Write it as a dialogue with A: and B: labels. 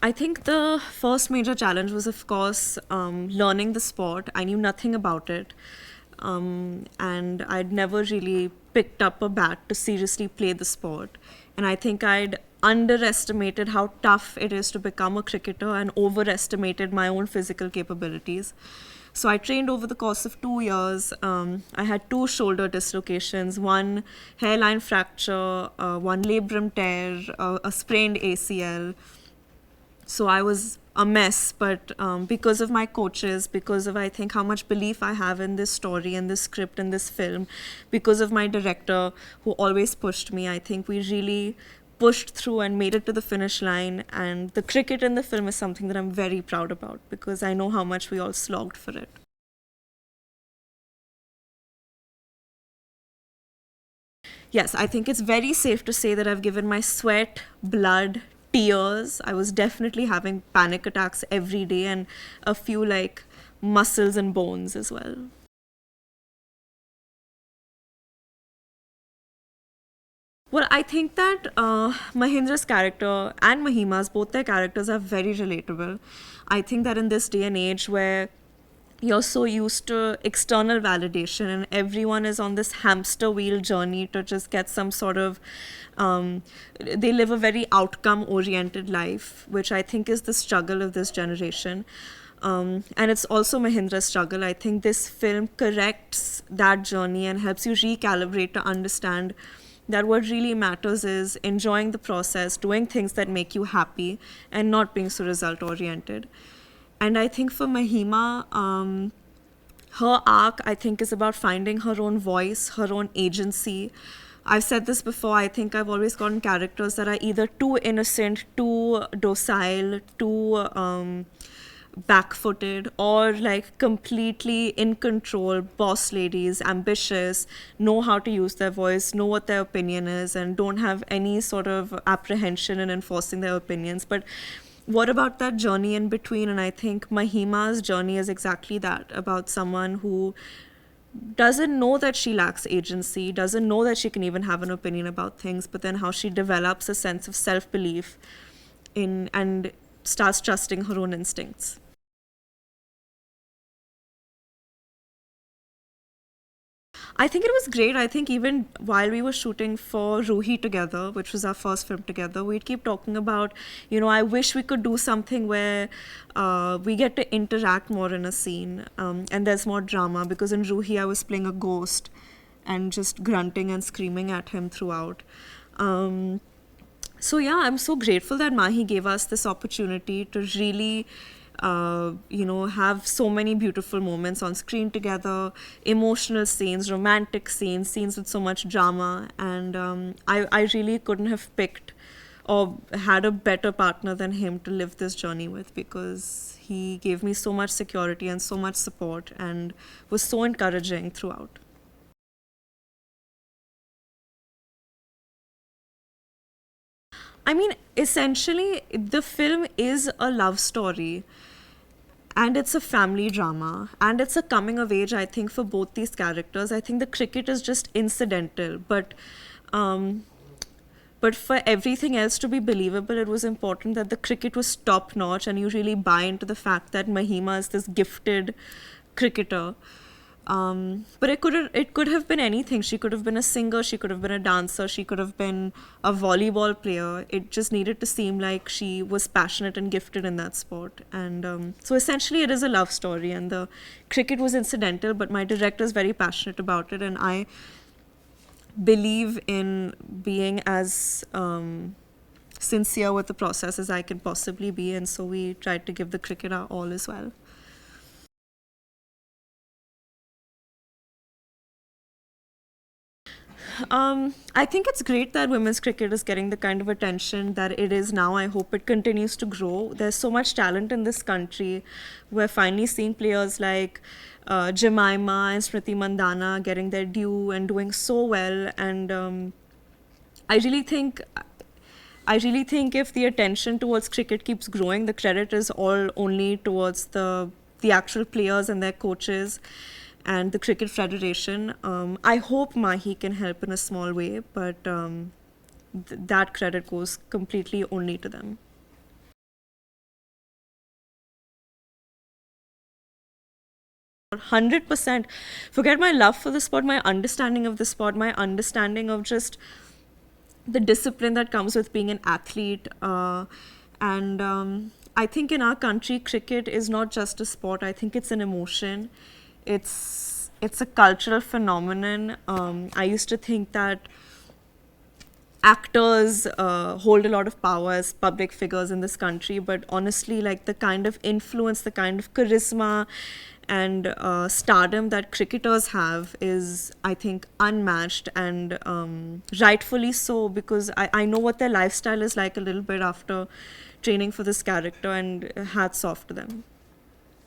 A: I think the first major challenge was, of course, learning the sport. I knew nothing about it. And I'd never really picked up a bat to seriously play the sport. And I think I'd underestimated how tough it is to become a cricketer and overestimated my own physical capabilities. So I trained over the course of 2 years. I had two shoulder dislocations, one hairline fracture, one labrum tear, a sprained ACL. So I was a mess, but because of my coaches, because of I think how much belief I have in this story and this script and this film, because of my director who always pushed me, I think we really pushed through and made it to the finish line. And the cricket in the film is something that I'm very proud about because I know how much we all slogged for it. Yes, I think it's very safe to say that I've given my sweat, blood, tears. I was definitely having panic attacks every day and a few like muscles and bones as well. Well, I think that Mahindra's character and Mahima's, both their characters are very relatable. I think that in this day and age where you're so used to external validation and everyone is on this hamster wheel journey to just get some sort of they live a very outcome oriented life, which I think is the struggle of this generation. And it's also Mahindra's struggle. I think this film corrects that journey and helps you recalibrate to understand that what really matters is enjoying the process, doing things that make you happy, and not being so result oriented. And I think for Mahima, her arc, I think, is about finding her own voice, her own agency. I've said this before, I think I've always gotten characters that are either too innocent, too docile, too back-footed, or like completely in control, boss ladies, ambitious, know how to use their voice, know what their opinion is, and don't have any sort of apprehension in enforcing their opinions. But what about that journey in between? And I think Mahima's journey is exactly that, about someone who doesn't know that she lacks agency, doesn't know that she can even have an opinion about things, but then how she develops a sense of self-belief in and starts trusting her own instincts. I think it was great. I think even while we were shooting for Ruhi together, which was our first film together, we'd keep talking about, I wish we could do something where we get to interact more in a scene and there's more drama, because in Ruhi I was playing a ghost and just grunting and screaming at him throughout. Um, so yeah, I'm so grateful that Mahi gave us this opportunity to really, have so many beautiful moments on screen together, emotional scenes, romantic scenes, scenes with so much drama, and I really couldn't have picked or had a better partner than him to live this journey with, because he gave me so much security and so much support and was so encouraging throughout. I mean, essentially, the film is a love story and it's a family drama and it's a coming of age, I think, for both these characters. I think the cricket is just incidental, um, but for everything else to be believable, it was important that the cricket was top notch and you really buy into the fact that Mahima is this gifted cricketer. But it could have been anything. She could have been a singer, she could have been a dancer, she could have been a volleyball player. It just needed to seem like she was passionate and gifted in that sport. And so essentially, it is a love story, and the cricket was incidental. But my director is very passionate about it, and I believe in being as sincere with the process as I can possibly be, and so we tried to give the cricket our all as well. I think it's great that women's cricket is getting the kind of attention that it is now. I hope it continues to grow. There's so much talent in this country. We're finally seeing players like Jemima and Smriti Mandana getting their due and doing so well. And I really think I really think if the attention towards cricket keeps growing, the credit is all only towards the actual players and their coaches and the Cricket Federation. I hope Mahi can help in a small way, but that credit goes completely only to them. 100%. Forget my love for the sport, my understanding of the sport, my understanding of just the discipline that comes with being an athlete. And I think in our country, cricket is not just a sport. I think it's an emotion. It's a cultural phenomenon. I used to think that actors hold a lot of power as public figures in this country, but honestly, like the kind of influence, the kind of charisma and stardom that cricketers have is, I think, unmatched, and rightfully so, because I know what their lifestyle is like a little bit after training for this character, and hats off to them.